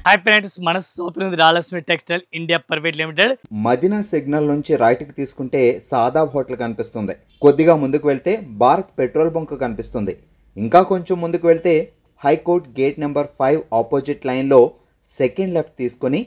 Hi friends, మన super రాలక్ష్మి textile India private limited Madina signal నుంచి రైట్కి తీసుకుంటే సాదాబ్ హోటల్ కనిపిస్తుంది. కొద్దిగా ముందుకు వెళ్తే భారత్ పెట్రోల్ బంక్ కనిపిస్తుంది. ఇంకా కొంచెం ముందుకు వెళ్తే హైకోర్ట్ గేట్ నెంబర్ 5 ఆపోజిట్ లైన్లో సెకండ్ లెఫ్ట్ తీసుకొని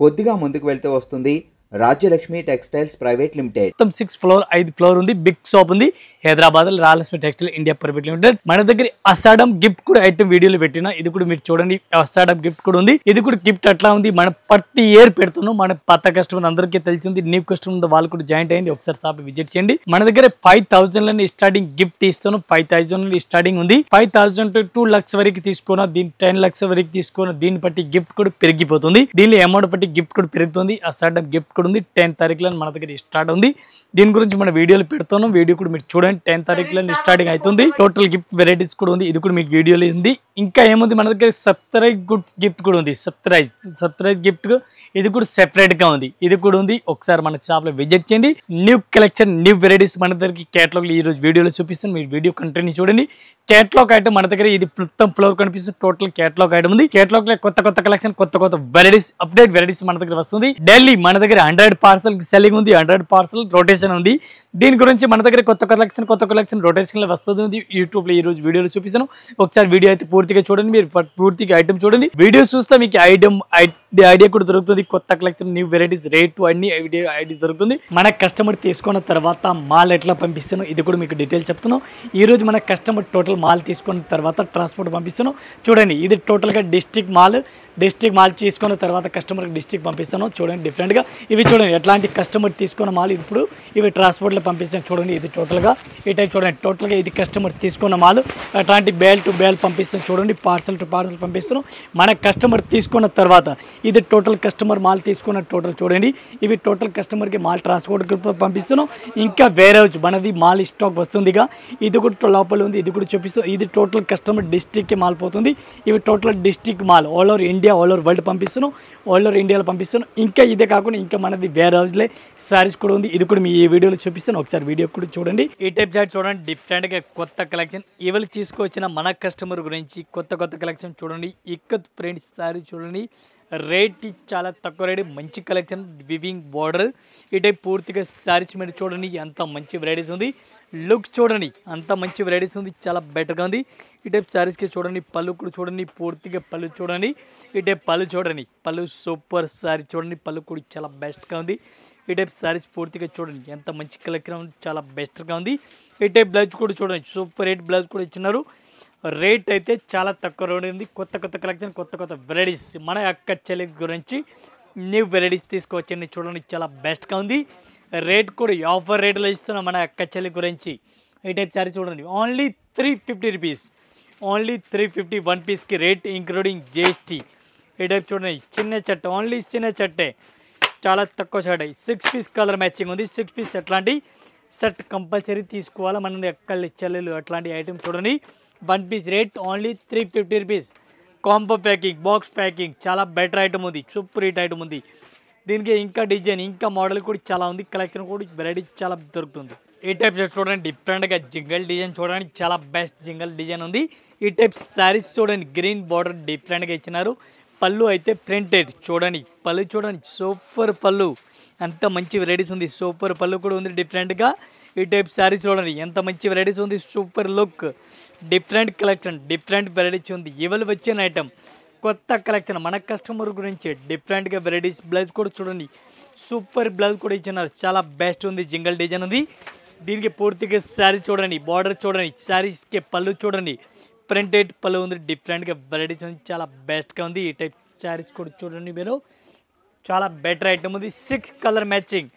కొద్దిగా ముందుకు వెళ్తే వస్తుంది రాజ్యలక్ష్మి టెక్స్టైల్స్ ప్రైవేట్ లిమిటెడ్. మొత్తం 6 ఫ్లోర్ 5 ఫ్లోర్ ఉంది. బిగ్ షాప్ ఉంది హైదరాబాద్ లో, రాలక్ష్మి టెక్స్టైల్ ఇండియా ప్రైవేట్ లిమిటెడ్. మన దగ్గర అసాడమ్ గిఫ్ట్ కూడా ఐటమ్ వీడియోలో పెట్టినా, ఇది కూడా మీరు చూడండి. అసాడమ్ గిఫ్ట్ కూడా ఉంది. ఇది కూడా గిఫ్ట్ అట్లా ఉంది. మనం ప్రతి ఇయర్ పెడుతున్నాం. మన పాత కస్టమర్ అందరికీ తెలిసింది, న్యూ కస్టమర్ వాళ్ళు కూడా జాయింట్ అయింది. ఒకసారి షాప్ విజిట్ చేయండి. మన దగ్గర 5,000 స్టార్టింగ్ గిఫ్ట్ ఇస్తున్నాం. 5,000 స్టార్టింగ్ ఉంది. 5,000 to 2 lakhs వరకు తీసుకున్నా, దీని 10 lakhs వరకు తీసుకున్నా, దీన్ని బట్టి గిఫ్ట్ కూడా పెరిగిపోతుంది. దీనిలో అమౌంట్ బట్టి గిఫ్ట్ కూడా పెరుగుతుంది. అసాడమ్ గిఫ్ట్ కూడా ఉంది. 10th తారీఖులో మన దగ్గర స్టార్ట్ ఉంది. దీని గురించి మన వీడియోలు పెడుతున్నాం. వీడియో కూడా మీరు చూడండి. 10th తారీఖులో స్టార్టింగ్ అవుతుంది. టోటల్ గిఫ్ట్ వెరైటీస్ కూడా ఉంది. ఇది కూడా మీకు వీడియోలో ఉంది. ఇంకా ఏముంది, మన దగ్గర సబ్స్క్రైబ్ గిఫ్ట్ కూడా ఉంది. సబ్స్క్రైబ్ గిఫ్ట్ ఇది కూడా సెపరేట్ గా ఉంది. ఇది కూడా ఉంది. ఒకసారి మన షాప్ లో విజిట్ చేయండి. న్యూ కలెక్షన్, న్యూ వెరైటీస్ మన దగ్గర కేటలాగ్ ఈ రోజు వీడియోలో చూపిస్తాను. మీరు వీడియో కంటిన్యూ చూడండి. కేటలాగ్ ఐటమ్ మన దగ్గర ఇది మొత్తం ఫ్లోర్ కనిపిస్తుంది. టోటల్ కేటలాగ్ ఐటమ్ ఉంది. కేటలాగ్ లో కొత్త కలెక్షన్, కొత్త వెరైటీస్, అప్డేట్ వెరైటీస్ మన దగ్గర వస్తుంది. డైలీ మన దగ్గర 100 పార్సల్ సెల్లింగ్ ఉంది. 100 పార్సల్ రొటేషన్ ఉంది. దీని గురించి మన దగ్గర కొత్త కలెక్షన్ రొటేషన్ లో వస్తుంది. యూట్యూబ్ లో ఈ రోజు వీడియోలో చూపిస్తాను. ఒకసారి వీడియో అయితే పూర్తిగా చూడండి. మీరు పూర్తిగా ఐటమ్ చూడండి. వీడియో చూస్తే మీకు ఐడియా కూడా దొరుకుతుంది. కొత్త కలెక్షన్, న్యూ వెరైటీస్, రేటు అన్ని ఐడియా దొరుకుతుంది. మన కస్టమర్ తీసుకున్న తర్వాత మాల్ ఎట్లా పంపిస్తాను ఇది కూడా మీకు డీటెయిల్ చెప్తున్నాను. ఈ రోజు మన కస్టమర్ టోటల్ మాల్ తీసుకున్న తర్వాత ట్రాన్స్పోర్ట్ పంపిస్తాను. చూడండి, ఇది టోటల్ గా డిస్ట్రిక్ట్ మాల్ తీసుకున్న తర్వాత కస్టమర్కి డిస్ట్రిక్ట్ పంపిస్తాను. చూడండి డిఫరెంట్గా ఇవి చూడండి. ఎట్లాంటి కస్టమర్ తీసుకున్న మాల్ ఇప్పుడు ఇవి ట్రాన్స్పోర్ట్లో పంపిస్తాను. చూడండి, ఇది టోటల్గా ఈ టైప్ చూడండి. టోటల్గా ఇది కస్టమర్ తీసుకున్న మాల్ అట్లాంటి బేల్ టు బేల్ పంపిస్తాను. చూడండి, పార్సల్ టు పార్సల్ పంపిస్తాను. మన కస్టమర్ తీసుకున్న తర్వాత ఇది టోటల్ కస్టమర్ మాల్ తీసుకున్న టోటల్ చూడండి. ఇవి టోటల్ కస్టమర్కి మాల్ ట్రాన్స్పోర్ట్ పంపిస్తున్నాం. ఇంకా వేరే మనది మాల్ స్టాక్ వస్తుందిగా, ఇది కూడా లోపల ఉంది. ఇది కూడా చూపిస్తాం. ఇది టోటల్ కస్టమర్ డిస్ట్రిక్ట్కి మాల్ పోతుంది. ఇవి total district mall all over India, all over world పంపిస్తున్నాం. ఆల్ ఓవర్ ఇండియాలో పంపిస్తున్నాం. ఇంకా ఇదే కాకుండా ఇంకా మనది వేరే హౌస్లే సారీస్ కూడా ఉంది. ఇది కూడా మీ ఈ వీడియోలో చూపిస్తాను. ఒకసారి వీడియో కూడా చూడండి. ఈ టైప్ చాట్ చూడండి. డిఫరెంట్గా కొత్త కలెక్షన్ ఇవాళ తీసుకొచ్చిన మన కస్టమర్ గురించి కొత్త కలెక్షన్ చూడండి. ఇక్కత్ ఫ్రెండ్స్ సారీ చూడండి. రేట్ చాలా తక్కువ రేట్, మంచి కలెక్షన్, వివింగ్ బార్డర్. ఈ టైప్ పూర్తిగా సారీస్ మీరు చూడండి. అంత మంచి వెరైటీస్ ఉంది. లుక్ చూడండి, అంత మంచి వెరైటీస్ ఉంది. చాలా బెటర్గా ఉంది. ఈ టైప్ శారీస్కి చూడండి. పళ్ళు కూడా చూడండి. పూర్తిగా పళ్ళు చూడండి. ఈ టైప్ పళ్ళు చూడండి. పళ్ళు సూపర్ శారీ చూడండి. పళ్ళు కూడా చాలా బెస్ట్గా ఉంది. ఈ టైప్ శారీస్ పూర్తిగా చూడండి. ఎంత మంచి కలెక్షన్ ఉంది. చాలా బెస్ట్గా ఉంది. ఈ టైప్ బ్లౌజ్ కూడా చూడండి. సూపర్ రేట్ బ్లౌజ్ కూడా ఇచ్చినారు. రేట్ అయితే చాలా తక్కువ రేట్ ఉంది. కొత్త కలెక్షన్, కొత్త వెరైటీస్ మన అక్క చెల్లి గురించి న్యూ వెరైటీస్ తీసుకొచ్చండి. చూడండి, చాలా బెస్ట్గా ఉంది. రేట్ కూడా ఆఫర్ రేట్లో ఇస్తున్నాం మన అక్క చెల్లి గురించి. ఈ టైప్ సారీ చూడండి. Only 350 rupees. ఓన్లీ 350 1 పీస్కి రేట్ ఇంక్లూడింగ్ GST. ఈ టైప్ చూడండి. చిన్న చట్ట, ఓన్లీ చిన్న చట్టే, చాలా తక్కువ షర్ట్. 6 పీస్ కలర్ మ్యాచింగ్ ఉంది. 6 పీస్ అట్లాంటి షర్ట్ కంపల్సరీ తీసుకోవాలి. మన అక్కల్లి చెల్లెలు అట్లాంటి ఐటమ్ చూడండి. 1 piece rate only 350 rupees. Combo packing, box packing, చాలా బెటర్ ఐటమ్ ఉంది. సూపర్ హిట్ ఐటమ్ ఉంది. దీనికి ఇంకా డిజైన్, ఇంకా మోడల్ కూడా చాలా ఉంది. కలెక్షన్ కూడా వెరైటీ చాలా దొరుకుతుంది. ఈ టైప్ చూడండి. డిఫరెంట్గా జింగల్ డిజైన్ చూడండి. చాలా బెస్ట్ జింగల్ డిజైన్ ఉంది. ఈ టైప్ శారీస్ చూడండి. గ్రీన్ బార్డర్ డిఫరెంట్గా ఇచ్చినారు. పళ్ళు అయితే ప్రింటెడ్ చూడండి. పళ్ళు చూడండి. సూపర్ పళ్ళు, అంత మంచి వెరైటీస్ ఉంది. సూపర్ పళ్ళు కూడా ఉంది డిఫరెంట్గా. ఈ టైప్ శారీస్ చూడండి. ఎంత మంచి వెరైటీస్ ఉంది. Super look, different collection, different varieties ఉంది. ఇవాళ వచ్చిన ఐటమ్ కొత్త కలెక్షన్ మన కస్టమర్ గురించి డిఫరెంట్గా వెరైటీస్. బ్లౌజ్ కూడా చూడండి. సూపర్ బ్లౌజ్ కూడా ఇచ్చినారు. చాలా బెస్ట్ ఉంది. జింగల్ డిజైన్ ఉంది. దీనికి పూర్తిగా శారీ చూడండి. బార్డర్ చూడండి. శారీస్కి పళ్ళు చూడండి. ప్రింటెడ్ పళ్ళు ఉంది. డిఫరెంట్గా వెరైటీస్ ఉంది. చాలా బెస్ట్గా ఉంది. ఈ టైప్ శారీస్ కూడా చూడండి మీరు. చాలా బెటర్ ఐటమ్ ఉంది. 6 colour matching,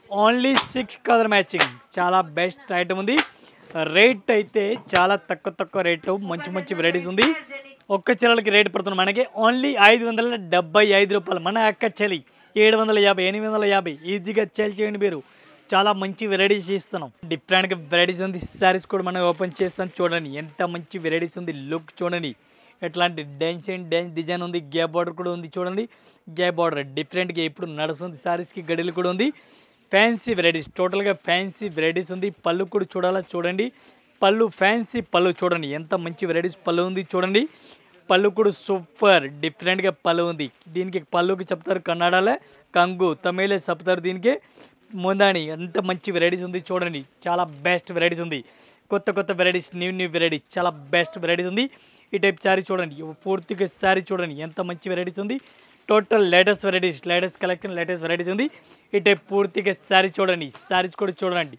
only 6 colour matching, చాలా బెస్ట్ ఐటమ్ ఉంది. రేట్ అయితే చాలా తక్కువ రేటు, మంచి వెరైటీస్ ఉంది. ఒక్క చీరలకి రేట్ పడుతుంది మనకి ఓన్లీ 575 రూపాయలు. మన అక్క చెల్లి 750, 850 ఈజీగా సేల్ చేయండి మీరు. చాలా మంచి వెరైటీస్ ఇస్తున్నాం. డిఫరెంట్గా వెరైటీస్ ఉంది. శారీస్ కూడా మనం ఓపెన్ చేస్తాం. చూడండి, ఎంత మంచి వెరైటీస్ ఉంది. లుక్ చూడండి. ఎట్లాంటి డ్యాన్స్ డిజైన్ ఉంది. గ్యాప్ బార్డర్ కూడా ఉంది. చూడండి, గ్యాప్ బార్డర్ డిఫరెంట్గా ఇప్పుడు నడుస్తుంది. శారీస్కి గడిలు కూడా ఉంది. ఫ్యాన్సీ వెరైటీస్, టోటల్గా ఫ్యాన్సీ వెరైటీస్ ఉంది. పళ్ళు కూడా చూడాలా చూడండి. పళ్ళు ఫ్యాన్సీ పళ్ళు చూడండి. ఎంత మంచి వెరైటీస్ పళ్ళు ఉంది చూడండి. పళ్ళు కూడా సూపర్ డిఫరెంట్గా పళ్ళు ఉంది. దీనికి పళ్ళుకి చెప్తారు కన్నడలో కంగు, తమిళే చెప్తారు దీనికి ముందాని. ఎంత మంచి వెరైటీస్ ఉంది చూడండి, చాలా బెస్ట్ వెరైటీస్ ఉంది. కొత్త కొత్త వెరైటీస్, న్యూ వెరైటీస్, చాలా బెస్ట్ వెరైటీస్ ఉంది. ఈ టైప్ శారీ చూడండి, పూర్తిగా శారీ చూడండి ఎంత మంచి వెరైటీస్ ఉంది. Total latest varieties, latest collection, latest varieties ఉంది. ఈ టైప్ పూర్తిగా శారీ చూడండి, శారీస్ కూడా చూడండి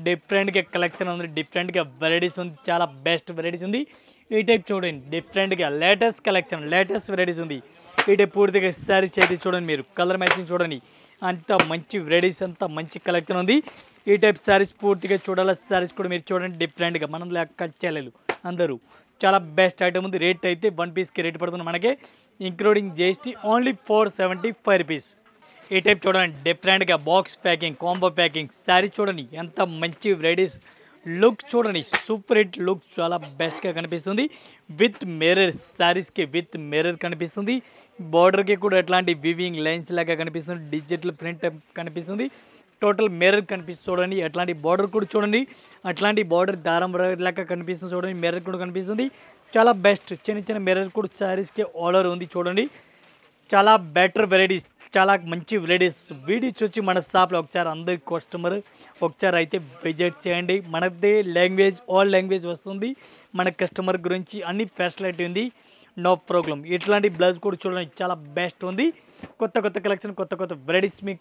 డిఫరెంట్గా కలెక్షన్ ఉంది, డిఫరెంట్గా వెరైటీస్ ఉంది, చాలా బెస్ట్ వెరైటీస్ ఉంది. ఈ టైప్ చూడండి డిఫరెంట్గా లేటెస్ట్ కలెక్షన్, లేటెస్ట్ వెరైటీస్ ఉంది. ఈ టైప్ పూర్తిగా శారీస్ అయితే చూడండి, మీరు కలర్ మ్యాచింగ్ చూడండి అంత మంచి వెరైటీస్, అంత మంచి కలెక్షన్ ఉంది. ఈ టైప్ శారీస్ పూర్తిగా చూడాలి, శారీస్ కూడా మీరు చూడండి డిఫరెంట్గా, మనం లెక్క చెల్లెలు అందరూ చాలా బెస్ట్ ఐటమ్ ఉంది. రేట్ అయితే 1 పీస్కి రేట్ పడుతుంది మనకి ఇంక్లూడింగ్ జిఎస్టీ ఓన్లీ 475 రూపీస్. ఈ టైప్ చూడండి డిఫరెంట్గా box packing, combo packing sari చూడండి ఎంత మంచి వెరైటీస్. లుక్ చూడండి సూపర్ హిట్ లుక్, చాలా బెస్ట్గా కనిపిస్తుంది. విత్ మిర్రర్ శారీస్కి విత్ మిర్రర్ కనిపిస్తుంది. బార్డర్కి కూడా ఎట్లాంటి వివింగ్ లైన్స్ లాగా కనిపిస్తుంది, డిజిటల్ ప్రింట్ కనిపిస్తుంది. టోటల్ మిర్రర్ కనిపిస్తుంది చూడండి, అట్లాంటి బార్డర్ కూడా చూడండి, అట్లాంటి బార్డర్ దారం లాగా కనిపిస్తుంది చూడండి. మిర్రర్ కూడా కనిపిస్తుంది, చాలా బెస్ట్. చిన్న చిన్న మిర్రర్ కూడా శారీస్కి ఆర్డర్ ఉంది చూడండి, చాలా బెటర్ వెరైటీస్, చాలా మంచి వెరైటీస్. వీడియో చూసి మన షాప్లో ఒకసారి అందరి కస్టమర్ ఒకసారి అయితే విజిట్ చేయండి. మనదే లాంగ్వేజ్, ఆల్ లాంగ్వేజ్ వస్తుంది. మన కస్టమర్ గురించి అన్ని ఫెసిలిటీ ఉంది, నో ప్రాబ్లం. ఇట్లాంటి బ్లౌజ్ కూడా చూడండి చాలా బెస్ట్ ఉంది. కొత్త కొత్త కలెక్షన్, కొత్త కొత్త వెరైటీస్ మీ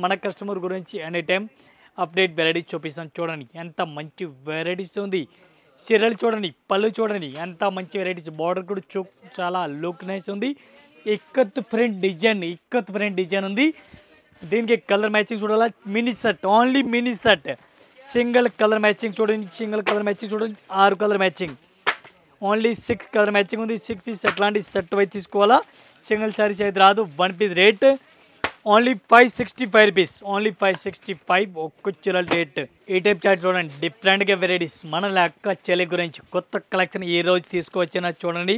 మన కస్టమర్ గురించి ఎనీ టైం అప్డేట్ వెరైటీస్ చూపిస్తాను చూడండి ఎంత మంచి వెరైటీస్ ఉంది. చీరలు చూడండి, పళ్ళు చూడండి ఎంత మంచి వెరైటీస్. బార్డర్ కూడా చాలా లుక్ నైస్ ఉంది. ఇక్కత్ ఫ్రంట్ డిజైన్ ఉంది. దీనికి కలర్ మ్యాచింగ్ చూడాలా, mini set, only mini set. Single colour matching చూడండి, 6 colour matching, only 6 colour matching ఉంది. 6 పీస్ అట్లాంటి సెట్ అయితే తీసుకోవాలా, సింగిల్ సారీస్ అయితే రాదు. 1 piece rate only 565 rupees, only 565 ఒక్క చీరల రేట్. ఈ టైప్ చార్ట్ చూడండి డిఫరెంట్గా వెరైటీస్, మన లెక్క చెల్లి గురించి కొత్త కలెక్షన్ ఈ రోజు తీసుకువచ్చినా చూడండి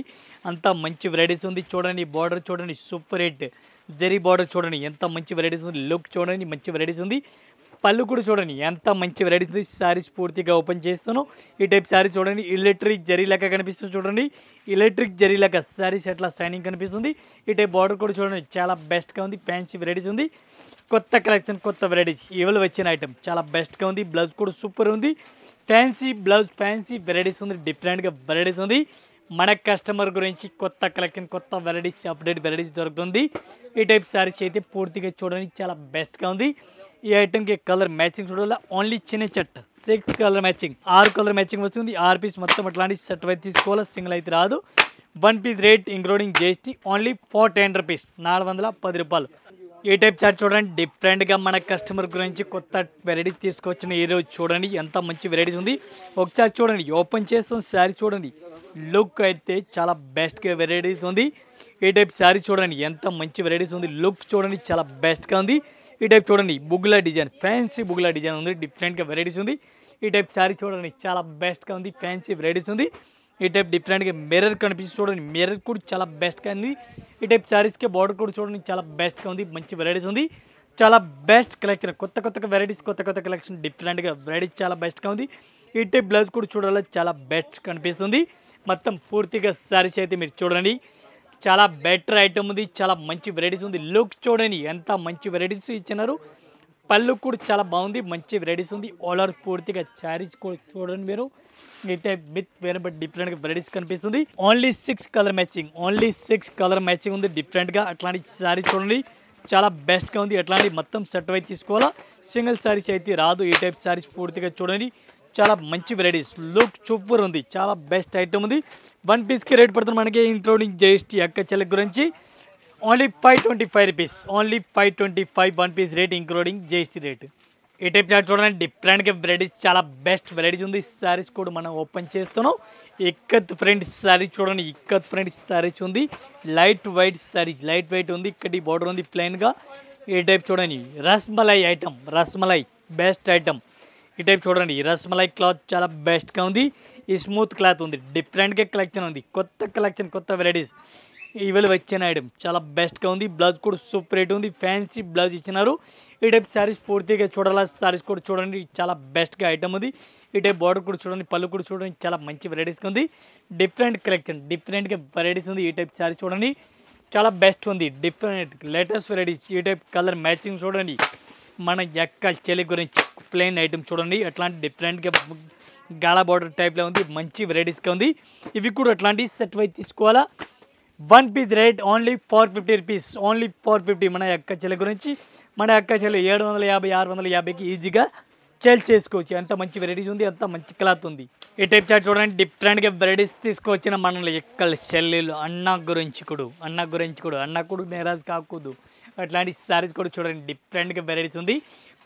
అంత మంచి వెరైటీస్ ఉంది. చూడండి బార్డర్ చూడండి సూపర్ హిట్ జరీ బార్డర్ చూడండి ఎంత మంచి వెరైటీస్ ఉంది. లుక్ చూడండి మంచి వెరైటీస్ ఉంది. పళ్ళు కూడా చూడండి ఎంత మంచి వెరైటీస్ ఉంది. శారీస్ పూర్తిగా ఓపెన్ చేస్తాను. ఈ టైప్ శారీ చూడండి ఎలక్ట్రిక్ జరీ లెక్క కనిపిస్తుంది చూడండి, ఎలక్ట్రిక్ జరీ లెక్క శారీస్ ఎట్లా షైనింగ్ కనిపిస్తుంది. ఈ టైప్ బార్డర్ కూడా చూడండి చాలా బెస్ట్గా ఉంది. ఫ్యాన్సీ వెరైటీస్ ఉంది, కొత్త కలెక్షన్, కొత్త వెరైటీస్ ఇవాళ వచ్చిన ఐటమ్ చాలా బెస్ట్గా ఉంది. బ్లౌజ్ కూడా సూపర్ ఉంది, ఫ్యాన్సీ బ్లౌజ్, ఫ్యాన్సీ వెరైటీస్ ఉంది, డిఫరెంట్గా వెరైటీస్ ఉంది. మన కస్టమర్ గురించి కొత్త కలెక్షన్, కొత్త వెరైటీస్, అప్డేట్ వెరైటీస్ దొరుకుతుంది. ఈ టైప్ శారీస్ అయితే పూర్తిగా చూడండి చాలా బెస్ట్గా ఉంది. ఈ ఐటమ్కి కలర్ మ్యాచింగ్ చూడాలి, ఓన్లీ చిన్న చెట్ 6 కలర్ మ్యాచింగ్, 6 కలర్ మ్యాచింగ్ వస్తుంది. 6 పీస్ మొత్తం అట్లాంటి సెట్ అయితే తీసుకోవాలి, సింగిల్ అయితే రాదు. 1 piece rate including GST only 410 rupees, 410 రూపాయలు. ఈ టైప్ చార్ట్ చూడండి డిఫరెంట్గా మన కస్టమర్ గురించి కొత్త వెరైటీస్ తీసుకొచ్చిన ఈరోజు చూడండి ఎంత మంచి వెరైటీస్ ఉంది. ఒకసారి చూడండి ఓపెన్ చేస్తాం శారీ చూడండి, లుక్ అయితే చాలా బెస్ట్గా వెరైటీస్ ఉంది. ఈ టైప్ శారీ చూడండి ఎంత మంచి వెరైటీస్ ఉంది. లుక్ చూడండి చాలా బెస్ట్గా ఉంది. ఈ టైప్ చూడండి బుగ్లా డిజైన్, ఫ్యాన్సీ బుగ్లా డిజైన్ ఉంది, డిఫరెంట్గా వెరైటీస్ ఉంది. ఈ టైప్ శారీ చూడండి చాలా బెస్ట్గా ఉంది, ఫ్యాన్సీ వెరైటీస్ ఉంది. ఈ టైప్ డిఫరెంట్గా మిర్రర్ కనిపిస్తుంది చూడండి, మిర్రర్ కూడా చాలా బెస్ట్గా ఉంది. ఈ టైప్ శారీస్కి బార్డర్ కూడా చూడండి చాలా బెస్ట్గా ఉంది, మంచి వెరైటీస్ ఉంది, చాలా బెస్ట్ కలెక్షన్. కొత్త కొత్త వెరైటీస్, కొత్త కొత్త కలెక్షన్, డిఫరెంట్గా వెరైటీస్ చాలా బెస్ట్గా ఉంది. ఈ టైప్ బ్లౌజ్ కూడా చూడాలి చాలా బెస్ట్ కనిపిస్తుంది. మొత్తం పూర్తిగా శారీస్ అయితే మీరు చూడండి చాలా బెటర్ ఐటమ్ ఉంది, చాలా మంచి వెరైటీస్ ఉంది. లుక్ చూడండి ఎంత మంచి వెరైటీస్ ఇచ్చినారు. పళ్ళు కూడా చాలా బాగుంది, మంచి వెరైటీస్ ఉంది. ఆల్ ఓవర్ పూర్తిగా శారీస్ కూడా చూడండి మీరు అయితే విత్ వేరే బట్ డిఫరెంట్గా వెరైటీస్ కనిపిస్తుంది. Only 6 colour matching, only 6 colour matching ఉంది డిఫరెంట్గా. అట్లాంటి శారీ చూడండి చాలా బెస్ట్గా ఉంది. అట్లాంటి మొత్తం సెట్ అయితే తీసుకోవాలా, సింగిల్ శారీస్ అయితే రాదు. ఈ టైప్ శారీస్ పూర్తిగా చూడండి చాలా మంచి వెరైటీస్, లుక్ సూపర్ ఉంది, చాలా బెస్ట్ ఐటమ్ ఉంది. 1 పీస్కి రేట్ పడుతుంది మనకి ఇంక్లూడింగ్ జిఎస్టీ అక్క చెల్లె గురించి only 525 rupees, only 525 1 piece rate including GST rate. ఈ టైప్ చార్ట్ చూడండి డిఫరెంట్గా వెరైటీస్, చాలా బెస్ట్ వెరైటీస్ ఉంది. శారీస్ కూడా మనం ఓపెన్ చేస్తున్నాం. ఇక్కత్ ఫ్రంట్ శారీ చూడండి, ఇక్కత్ ఫ్రంట్ శారీస్ ఉంది, light white saris, light white ఉంది. ఇక్కడి బార్డర్ ఉంది ప్లెయిన్గా. ఈ టైప్ చూడండి rasmalai item, rasmalai best item. ఈ టైప్ చూడండి రస్మలై క్లాత్ చాలా బెస్ట్గా ఉంది. ఈ స్మూత్ క్లాత్ ఉంది, డిఫరెంట్గా కలెక్షన్ ఉంది, కొత్త కలెక్షన్, కొత్త వెరైటీస్. ఇవాళ వచ్చిన ఐటమ్ చాలా బెస్ట్గా ఉంది. బ్లౌజ్ కూడా సూపర్ రేట్ ఉంది. ఫ్యాన్సీ బ్లౌజ్ ఇచ్చినారు. ఈ టైప్ శారీస్ పూర్తిగా చూడాలా. శారీస్ కూడా చూడండి, చాలా బెస్ట్గా ఐటమ్ ఉంది. ఈ టైప్ బార్డర్ కూడా చూడండి, పళ్ళు కూడా చూడండి, చాలా మంచి వెరైటీస్గా ఉంది. డిఫరెంట్ కలెక్షన్, డిఫరెంట్గా వెరైటీస్ ఉంది. ఈ టైప్ శారీ చూడండి, చాలా బెస్ట్ ఉంది. Different latest varieties. ఈ టైప్ కలర్ మ్యాచింగ్ చూడండి. మన యొక్క చెల్లి గురించి ప్లెయిన్ ఐటమ్ చూడండి, అట్లాంటి డిఫరెంట్గా గాలా బార్డర్ టైప్లో ఉంది. మంచి వెరైటీస్గా ఉంది. ఇవి కూడా అట్లాంటి సెట్ వైజ్ తీసుకోవాలా. 1 piece rate only 450 rupees. Only 450. మన యొక్క చెల్లి గురించి, మన యొక్క చెల్లి 750 650కి ఈజీగా సేల్ చేసుకోవచ్చు. ఎంత మంచి వెరైటీస్ ఉంది, అంత మంచి క్లాత్ ఉంది. ఈ టైప్ చార్ట్ చూడండి, డిఫరెంట్గా వెరైటీస్ తీసుకొచ్చిన మన యొక్క చెల్లెలు అన్న గురించి కూడా అన్న కూడా నేరాజ్ కాకూడదు. అట్లాంటి శారీస్ కూడా చూడండి, డిఫరెంట్గా వెరైటీస్ ఉంది.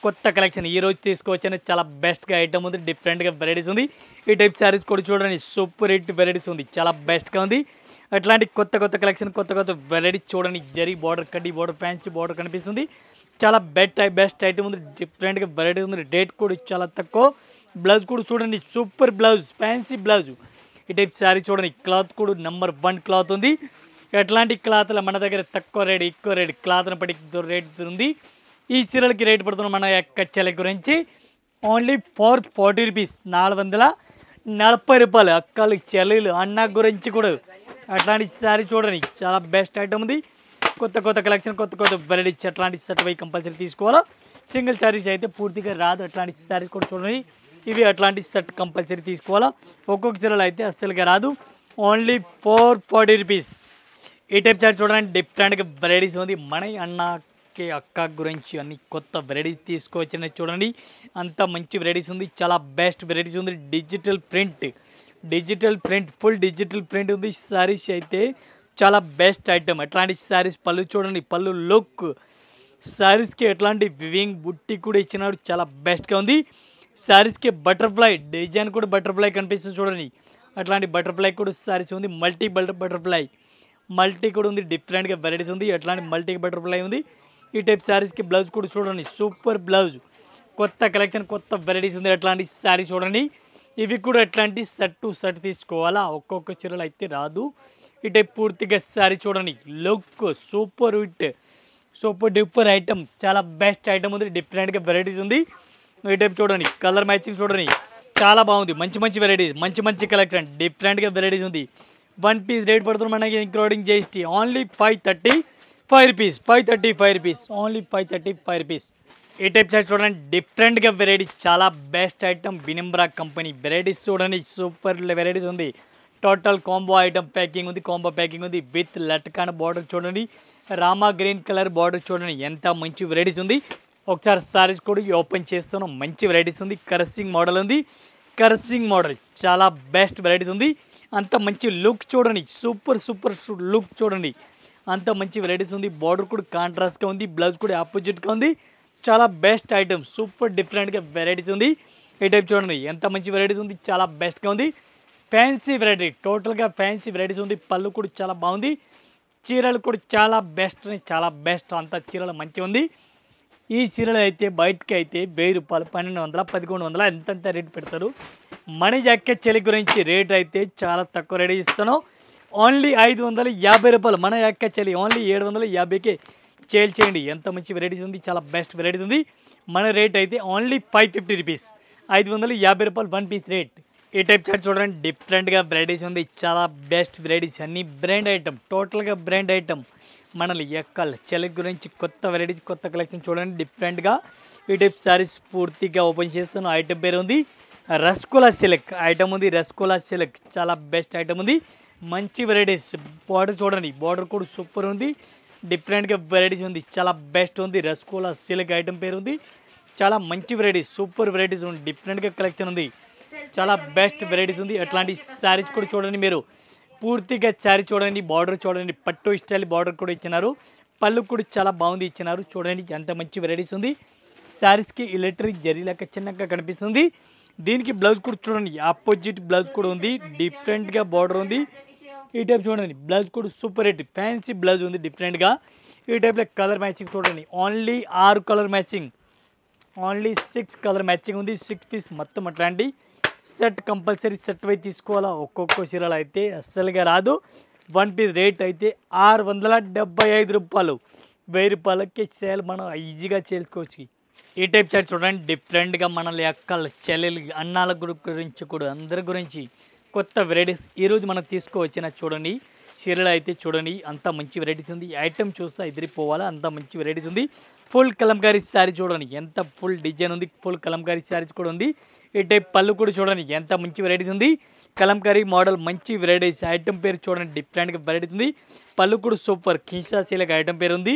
కొత్త కలెక్షన్ ఈరోజు తీసుకొచ్చిన చాలా బెస్ట్గా ఐటమ్ ఉంది. డిఫరెంట్గా వెరైటీస్ ఉంది. ఈ టైప్ శారీస్ కూడా చూడండి, సూపర్ హిట్ వెరైటీస్ ఉంది. చాలా బెస్ట్గా ఉంది. అట్లాంటి కొత్త కలెక్షన్, కొత్త వెరైటీస్ చూడండి. జరీ బార్డర్, కడ్డీ బార్డర్, ఫ్యాన్సీ బార్డర్ కనిపిస్తుంది. చాలా బెస్ట్ ఐటమ్ ఉంది. డిఫరెంట్గా వెరైటీ ఉంది. రేట్ కూడా చాలా తక్కువ. బ్లౌజ్ కూడా చూడండి, సూపర్ బ్లౌజ్, ఫ్యాన్సీ బ్లౌజ్. ఈ టైప్ శారీ చూడండి, క్లాత్ కూడా నెంబర్ 1 క్లాత్ ఉంది. ఎట్లాంటి క్లాత్లో మన దగ్గర తక్కువ రేట్, ఎక్కువ రేట్, క్లాత్ని పడి రేట్ ఉంది. ఈ చీరలకి రేట్ పడుతున్నాం మన యొక్క చెల గురించి ఓన్లీ 440 రూపీస్. 440 రూపాయలు. అక్కలు చెల్లెలు అన్న గురించి కూడా అట్లాంటి శారీ చూడండి, చాలా బెస్ట్ ఐటమ్ ఉంది. కొత్త కలెక్షన్, కొత్త వెరైటీస్. అట్లాంటి సెట్ వై కంపల్సరీ తీసుకోవాలా. సింగిల్ శారీస్ అయితే పూర్తిగా రాదు. అట్లాంటి శారీస్ కూడా చూడండి, ఇవి అట్లాంటి సెట్ కంపల్సరీ తీసుకోవాలా. ఒక్కొక్క చీరలు అయితే అస్సలుగా రాదు. Only 440 rupees. ఈ టైప్ చార్ట్ చూడండి, డిఫరెంట్గా వెరైటీస్ ఉంది. మన అన్నకి అక్క గురించి అన్ని కొత్త వెరైటీస్ తీసుకొచ్చినవి చూడండి. అంత మంచి వెరైటీస్ ఉంది. చాలా బెస్ట్ వెరైటీస్ ఉంది. Digital print, full digital print ఉంది. శారీస్ అయితే చాలా బెస్ట్ ఐటమ్. ఎట్లాంటి శారీస్ పళ్ళు చూడండి, పళ్ళు లుక్. శారీస్కి ఎట్లాంటి వివింగ్ బుట్టి కూడా ఇచ్చినాడు, చాలా బెస్ట్గా ఉంది. శారీస్కి బటర్ఫ్లై డిజైన్ కూడా బటర్ఫ్లై కనిపిస్తుంది చూడండి. అట్లాంటి బటర్ఫ్లై కూడా శారీస్ ఉంది. మల్టీ కూడా ఉంది. డిఫరెంట్గా వెరైటీస్ ఉంది. అట్లాంటి మల్టీ బటర్ఫ్లై ఉంది. ఈ టైప్ శారీస్కి బ్లౌజ్ కూడా చూడండి, సూపర్ బ్లౌజ్. కొత్త కలెక్షన్, కొత్త వెరైటీస్ ఉంది. అట్లాంటి శారీ చూడండి. ఇవి కూడా ఎట్లాంటి సెట్ తీసుకోవాలా. ఒక్కొక్క చీరలు అయితే రాదు. ఈ టైప్ పూర్తిగా శారీ చూడండి, look super hit, super duper item. చాలా బెస్ట్ ఐటమ్ ఉంది. డిఫరెంట్గా వెరైటీస్ ఉంది. ఈ టైప్ చూడండి, కలర్ మ్యాచింగ్ చూడండి, చాలా బాగుంది. మంచి వెరైటీస్, మంచి కలెక్షన్. డిఫరెంట్గా వెరైటీస్ ఉంది. 1 పీస్ రేట్ పడుతుంది మనకి including GST. Only 535 rupees. 535 rupees. Only 535 rupees. ఈ టైప్ సార్ చూడండి, డిఫరెంట్గా వెరైటీస్, చాలా బెస్ట్ ఐటమ్. బినింబ్రా కంపెనీ వెరైటీస్ చూడండి, సూపర్ వెరైటీస్ ఉంది. టోటల్ కాంబో ఐటమ్ ప్యాకింగ్ ఉంది. కాంబో ప్యాకింగ్ ఉంది విత్ లట్కాన్ బార్డర్ చూడండి. రామా గ్రీన్ కలర్ బార్డర్ చూడండి, ఎంత మంచి వెరైటీస్ ఉంది. ఒకసారి సారీస్ కూడా ఓపెన్ చేస్తున్నాం. మంచి వెరైటీస్ ఉంది. కర్సింగ్ మోడల్ ఉంది. కర్సింగ్ మోడల్ చాలా బెస్ట్ వెరైటీస్ ఉంది. అంత మంచి లుక్ చూడండి, సూపర్ లుక్ చూడండి. అంత మంచి వెరైటీస్ ఉంది. బార్డర్ కూడా కాంట్రాస్ట్గా ఉంది. బ్లౌజ్ కూడా ఆపోజిట్గా ఉంది. చాలా బెస్ట్ ఐటమ్, సూపర్ డిఫరెంట్గా వెరైటీస్ ఉంది. ఈ టైప్ చూడండి, ఎంత మంచి వెరైటీస్ ఉంది. చాలా బెస్ట్గా ఉంది. ఫ్యాన్సీ వెరైటీ, టోటల్గా ఫ్యాన్సీ వెరైటీస్ ఉంది. పళ్ళు కూడా చాలా బాగుంది. చీరలు కూడా చాలా బెస్ట్. అంత చీరలు మంచిగా ఉంది. ఈ చీరలు అయితే బయటకి అయితే 1000 రూపాయలు, 1200, 1100 ఎంతంత రేట్ పెడతారు. మన యొక్క చెలి గురించి రేట్ అయితే చాలా తక్కువ రేట్ ఇస్తాను. ఓన్లీ 550 రూపాయలు. మన యొక్క చెలి ఓన్లీ 750కే సేల్ చేయండి. ఎంత మంచి వెరైటీస్ ఉంది. చాలా బెస్ట్ వెరైటీస్ ఉంది. మన రేట్ అయితే ఓన్లీ 550 రూపీస్. 550 రూపాయలు 1 పీస్ రేట్. ఈ టైప్ చార్ట్ చూడండి, డిఫరెంట్గా వెరైటీస్ ఉంది. చాలా బెస్ట్ వెరైటీస్, అన్ని బ్రాండ్ ఐటమ్, టోటల్గా బ్రాండ్ ఐటమ్. మన యొక్క చెలి గురించి కొత్త వెరైటీస్, కొత్త కలెక్షన్ చూడండి డిఫరెంట్గా. ఈ టైప్ శారీస్ పూర్తిగా ఓపెన్ చేస్తున్న ఐటమ్ పేరు ఉంది రస్కులా సిల్క్ ఐటమ్ ఉంది. రస్కులా సిల్క్ చాలా బెస్ట్ ఐటమ్ ఉంది. మంచి వెరైటీస్. బార్డర్ చూడండి, బార్డర్ కూడా సూపర్ ఉంది. డిఫరెంట్గా వెరైటీస్ ఉంది. చాలా బెస్ట్ ఉంది. రస్కులా సిల్క్ ఐటమ్ పేరు ఉంది. చాలా మంచి వెరైటీస్, సూపర్ వెరైటీస్ ఉంది. డిఫరెంట్గా కలెక్షన్ ఉంది. చాలా బెస్ట్ వెరైటీస్ ఉంది. అట్లాంటి శారీస్ కూడా చూడండి మీరు. పూర్తిగా శారీ చూడండి, బార్డర్ చూడండి, పట్టు స్టైల్ బార్డర్ కూడా ఇచ్చినారు. పళ్ళు కూడా చాలా బాగుంది ఇచ్చినారు. చూడండి ఎంత మంచి వెరైటీస్ ఉంది. శారీస్కి ఎలక్ట్రిక్ జరీలాగా చిన్నగా కనిపిస్తుంది. దీనికి బ్లౌజ్ కూడా చూడండి, ఆపోజిట్ బ్లౌజ్ కూడా ఉంది. డిఫరెంట్గా బార్డర్ ఉంది. ఈ టైప్ చూడండి, బ్లౌజ్ కూడా సూపర్ హిట్, ఫ్యాన్సీ బ్లౌజ్ ఉంది డిఫరెంట్గా. ఈ టైప్లో కలర్ మ్యాచింగ్ చూడండి, only 6 colour matching, only 6 colour matching ఉంది. 6 పీస్ మొత్తం అట్లాంటి సెట్ కంపల్సరీ సెట్ వై తీసుకోవాలా. ఒక్కొక్క చీరలు అయితే అస్సలుగా రాదు. వన్ పీస్ రేట్ అయితే 675 రూపాయలు. 1000 రూపాయలకి సేల్ మనం ఈజీగా చేసుకోవచ్చు. ఈ టైప్ షర్ట్ చూడండి డిఫరెంట్గా మన అక్కల చెల్లెలు అన్నాల గురించి కూడా అందరి గురించి కొత్త వెరైటీస్ ఈరోజు మనం తీసుకువచ్చిన చూడండి. చీరలు అయితే చూడండి అంత మంచి వెరైటీస్ ఉంది. ఐటమ్ చూస్తే ఎదిరిపోవాలా అంత మంచి వెరైటీస్ ఉంది. ఫుల్ కలంకారీ శారీ చూడండి ఎంత ఫుల్ డిజైన్ ఉంది. ఫుల్ కలంకారీ శారీస్ కూడా ఉంది. ఈ టైప్ పళ్ళు కూడా చూడండి ఎంత మంచి వెరైటీస్ ఉంది. కలంకారీ మోడల్ మంచి వెరైటీస్. ఐటమ్ పేరు చూడండి డిఫరెంట్గా వెరైటీస్ ఉంది. పళ్ళు కూడా సూపర్ కింషా సీలకు ఐటమ్ పేరు ఉంది.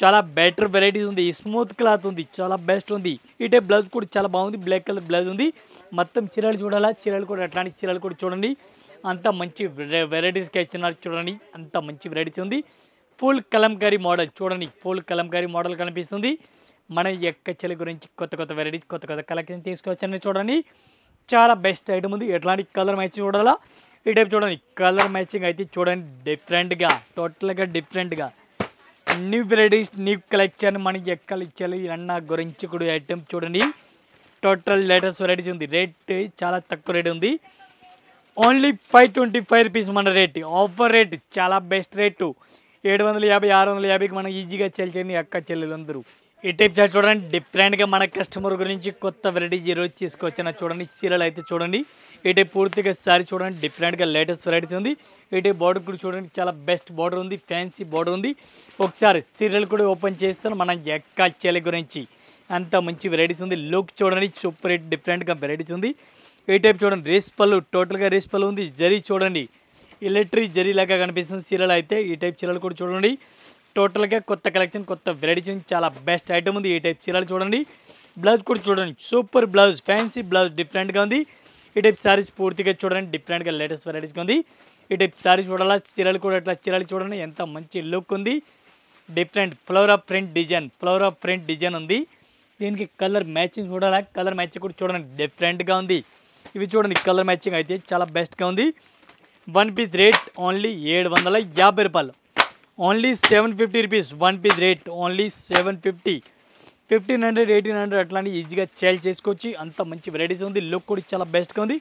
చాలా బెటర్ వెరైటీస్ ఉంది. స్మూత్ క్లాత్ ఉంది. చాలా బెస్ట్ ఉంది. ఈ టైప్ బ్లౌజ్ కూడా చాలా బాగుంది. బ్లాక్ కలర్ బ్లౌజ్ ఉంది. మొత్తం చీరలు చూడాలా. చీరలు కూడా అట్లాంటి చీరలు కూడా చూడండి అంత మంచి వెరైటీస్కి ఇచ్చినారు చూడండి అంత మంచి వెరైటీస్ ఉంది. ఫుల్ కలంకారీ మోడల్ చూడండి. ఫుల్ కలంకారీ మోడల్ కనిపిస్తుంది. మన యొక్క చెల్లి గురించి కొత్త కొత్త వెరైటీస్ కొత్త కొత్త కలెక్షన్ తీసుకొచ్చని చూడండి. చాలా బెస్ట్ ఐటమ్ ఉంది. ఎట్లాంటి కలర్ మ్యాచింగ్ చూడాలా. ఈ టైప్ చూడండి కలర్ మ్యాచింగ్ అయితే చూడండి డిఫరెంట్గా టోటల్గా డిఫరెంట్గా న్యూ వెరైటీస్ న్యూ కలెక్షన్ మన ఎక్కలు ఇచ్చాలి అన్న గురించి కూడా ఐటమ్ చూడండి టోటల్ లేటెస్ట్ వెరైటీస్ ఉంది. రేట్ చాలా తక్కువ రేట్ ఉంది. ఓన్లీ 525 రూపీస్ మన రేట్. ఆఫర్ రేట్ చాలా బెస్ట్ రేటు. 750 650కి మనం ఈజీగా సేల్ చేయండి అక్క చెల్లెలందరూ. ఈ టైప్ చార్ట్ చూడండి డిఫరెంట్గా మన కస్టమర్ గురించి కొత్త వెరైటీ ఈరోజు తీసుకొచ్చిన చూడండి. చీరలు అయితే చూడండి ఈ టైప్ పూర్తిగా సారీ చూడండి డిఫరెంట్గా లేటెస్ట్ వెరైటీస్ ఉంది. ఈ టైప్ బార్డర్ కూడా చూడండి చాలా బెస్ట్ బార్డర్ ఉంది. ఫ్యాన్సీ బార్డర్ ఉంది. ఒకసారి సీరియల్ కూడా ఓపెన్ చేస్తాను మన ఎక్క చెల్లి గురించి అంత మంచి వెరైటీస్ ఉంది. లుక్ చూడండి సూపర్ హిట్ డిఫరెంట్గా వెరైటీస్ ఉంది. ఈ టైప్ చూడండి రేస్ పళ్ళు టోటల్గా రేస్ పళ్ళు ఉంది. జరీ చూడండి ఎలక్ట్రిక్ జరీ లాగా కనిపిస్తుంది చీరలు అయితే. ఈ టైప్ చీరలు కూడా చూడండి టోటల్గా కొత్త కలెక్షన్ కొత్త వెరైటీస్ చాలా బెస్ట్ ఐటమ్ ఉంది. ఈ టైప్ చీరలు చూడండి. బ్లౌజ్ కూడా చూడండి సూపర్ బ్లౌజ్ ఫ్యాన్సీ బ్లౌజ్ డిఫరెంట్గా ఉంది. ఈ టైప్ శారీస్ పూర్తిగా చూడండి డిఫరెంట్గా లేటెస్ట్ వెరైటీస్గా ఉంది. ఈ టైప్ శారీ చూడాలా. చీరలు కూడా అట్లా చీరలు చూడండి ఎంత మంచి లుక్ ఉంది. Different flower of print design ఉంది. దీనికి కలర్ మ్యాచింగ్ చూడాలా. కలర్ మ్యాచింగ్ కూడా చూడండి డిఫరెంట్గా ఉంది. ఇవి చూడండి కలర్ మ్యాచింగ్ అయితే చాలా బెస్ట్గా ఉంది. వన్ పీస్ రేట్ ఓన్లీ 750 రూపాయలు. Only 750 rupees. One piece rate only 750. 1500 1800 అట్లాంటి ఈజీగా సేల్ చేసుకోవచ్చు. అంత మంచి వెరైటీస్ ఉంది. లుక్ కూడా చాలా బెస్ట్గా ఉంది.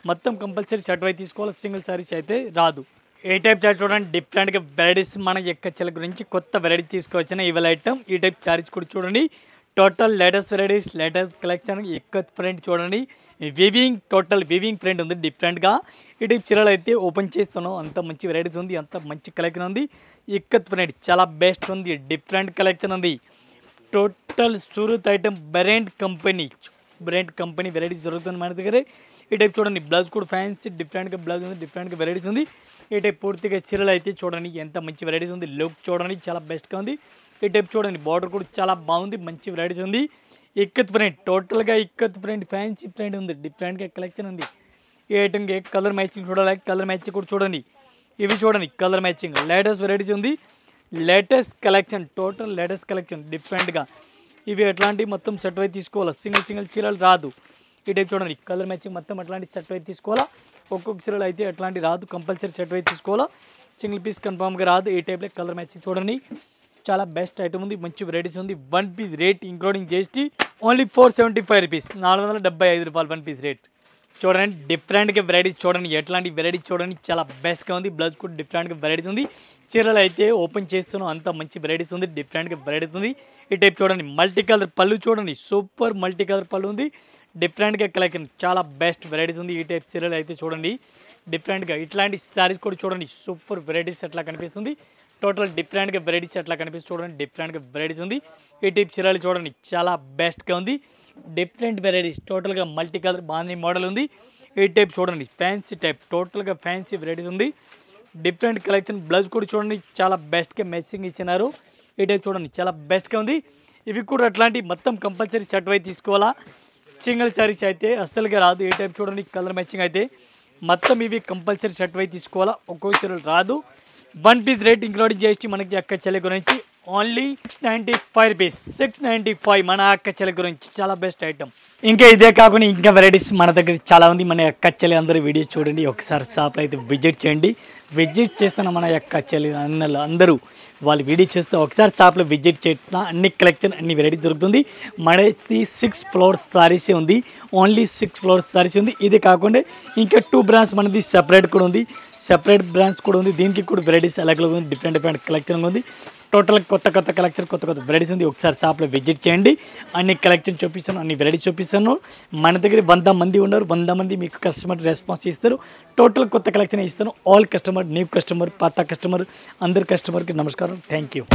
మొత్తం కంపల్సరీ షర్ట్ వై తీసుకోవాలి. సింగిల్ సారీస్ అయితే రాదు. ఏ టైప్ చార్ట్ చూడండి డిఫరెంట్గా వెరైటీస్ మన యొక్క చెల్ల గురించి కొత్త వెరైటీ తీసుకొచ్చిన ఇవాళ ఐటమ్. ఈ టైప్ సారీస్ కూడా చూడండి total latest varieties latest collection ikat print చూడండి. టోటల్ వివింగ్ ప్రింట్ ఉంది డిఫరెంట్గా. ఈ టైప్ చీరలు అయితే ఓపెన్ చేస్తున్నాం అంత మంచి వెరైటీస్ ఉంది. అంత మంచి కలెక్షన్ ఉంది. ఎక్కత్ ప్రింట్ చాలా బెస్ట్ ఉంది. డిఫరెంట్ కలెక్షన్ ఉంది. Total Surat item brand company varieties దొరుకుతుంది మన దగ్గర. ఈ టైప్ చూడండి బ్లౌజ్ కూడా ఫ్యాన్సీ డిఫరెంట్గా బ్లౌజ్ ఉంది. డిఫరెంట్గా వెరైటీస్ ఉంది. ఈ టైప్ పూర్తిగా చీరలు అయితే చూడండి ఎంత మంచి వెరైటీస్ ఉంది. లుక్ చూడండి చాలా బెస్ట్గా ఉంది. ఈ టైప్ చూడండి బార్డర్ కూడా చాలా బాగుంది. మంచి వెరైటీస్ ఉంది. ఇక్కత్ ప్రింట్ టోటల్గా ఇక్కత్ ప్రింట్ ఫ్యాన్సీ ప్రింట్ ఉంది. డిఫరెంట్గా కలెక్షన్ ఉంది. ఈ ఐటమ్కి కలర్ మ్యాచింగ్ చూడాలి. కలర్ మ్యాచింగ్ కూడా చూడండి. ఇవి చూడండి కలర్ మ్యాచింగ్ లేటెస్ట్ వెరైటీస్ ఉంది. Latest collection total latest collection డిఫరెంట్గా. ఇవి ఎట్లాంటి మొత్తం సెట్ వై తీసుకోవాలా. సింగిల్ చీరలు రాదు. ఈ టైప్ చూడండి కలర్ మ్యాచింగ్ మొత్తం అట్లాంటి సెట్ వై తీసుకోవాలా. ఒక్కొక్క చీరలు అయితే అట్లాంటి రాదు. కంపల్సరీ సెట్ వై తీసుకోవాలా. సింగిల్ పీస్ కన్ఫామ్గా రాదు. ఈ టైప్లో కలర్ మ్యాచింగ్ చూడండి చాలా బెస్ట్ ఐటమ్ ఉంది. మంచి వెరైటీస్ ఉంది. One piece rate including GST only 475 rupees. 475 రూపాయలు వన్ పీస్ రేట్. చూడండి డిఫరెంట్గా వెరైటీస్ చూడండి ఎట్లాంటి వెరైటీస్ చూడండి చాలా బెస్ట్గా ఉంది. బ్లౌజ్ కూడా డిఫరెంట్గా వెరైటీస్ ఉంది. చీరలు అయితే ఓపెన్ చేస్తున్నాం అంత మంచి వెరైటీస్ ఉంది. డిఫరెంట్గా వెరైటీస్ ఉంది. ఈ టైప్ చూడండి మల్టీ కలర్ పళ్ళు చూడండి సూపర్ మల్టీ కలర్ పళ్ళు ఉంది. డిఫరెంట్గా కలెక్షన్ చాలా బెస్ట్ వెరైటీస్ ఉంది. ఈ టైప్ చీరలు అయితే చూడండి డిఫరెంట్గా ఇట్లాంటి శారీస్ కూడా చూడండి సూపర్ వెరైటీస్ అట్లా కనిపిస్తుంది. టోటల్ డిఫరెంట్గా వెరైటీస్ అట్లా కనిపిస్తుంది చూడండి డిఫరెంట్గా వెరైటీస్ ఉంది. ఈ టైప్ చీరలు చూడండి చాలా బెస్ట్గా ఉంది. డిఫరెంట్ వెరైటీస్ టోటల్గా మల్టీ కలర్ బాగుంది మోడల్ ఉంది. ఈ టైప్ చూడండి ఫ్యాన్సీ టైప్ టోటల్గా ఫ్యాన్సీ వెరైటీస్ ఉంది. డిఫరెంట్ కలెక్షన్ బ్లౌజ్ కూడా చూడండి చాలా బెస్ట్గా మ్యాచింగ్ ఇచ్చినారు. ఈ టైప్ చూడండి చాలా బెస్ట్గా ఉంది. ఇవి కూడా అట్లాంటి మొత్తం కంపల్సరీ షర్ట్ వై తీసుకోవాలా. సింగిల్ శారీస్ అయితే అస్సలుగా రాదు. ఈ టైప్ చూడండి కలర్ మ్యాచింగ్ అయితే మొత్తం ఇవి కంపల్సరీ షర్ట్ వై తీసుకోవాలా. ఒక్కొక్క చీరలు రాదు. One piece rate including GST మనకి అక్క చెల్లి గురించి ఓన్లీ 695 రూపీస్. 695 మన అక్క చెల్లి గురించి చాలా బెస్ట్ ఐటమ్. ఇంకా ఇదే కాకుండా ఇంకా వెరైటీస్ మన దగ్గర చాలా ఉంది. మన అక్క చెల్లి అందరూ వీడియో చూడండి, ఒకసారి షాప్లో అయితే విజిట్ చేయండి. విజిట్ చేస్తున్న మన అక్క చెల్లి అన్నలు అందరూ వాళ్ళు వీడియో చేస్తే ఒకసారి షాప్లో విజిట్ చేసిన అన్ని కలెక్షన్ అన్ని వెరైటీ దొరుకుతుంది. మనది 6 ఫ్లోర్ సారీసే ఉంది, ఓన్లీ 6 ఫ్లోర్ సారీస్ ఉంది. ఇది కాకుండా ఇంకా 2 బ్రాండ్స్ మనది సెపరేట్ కూడా ఉంది, సెపరేట్ బ్రాండ్స్ కూడా ఉంది. దీనికి కూడా వెరైటీస్ అలాగే ఉంది, డిఫరెంట్ డిఫరెంట్ కలెక్షన్ ఉంది. టోటల్ కొత్త కొత్త కలెక్షన్ కొత్త కొత్త వెరైటీస్ ఉంది. ఒకసారి షాప్లో విజిట్ చేయండి, అన్ని కలెక్షన్ చూపిస్తాను, అన్ని వెరైటీ చూపిస్తాను. మన దగ్గర 100 మంది ఉన్నారు, 100 మంది మీకు కస్టమర్ రెస్పాన్స్ ఇస్తారు. టోటల్ కొత్త కలెక్షన్ ఇస్తాను. ఆల్ కస్టమర్, న్యూ కస్టమర్, పాత కస్టమర్, అందరు కస్టమర్కి నమస్కారం. Thank you.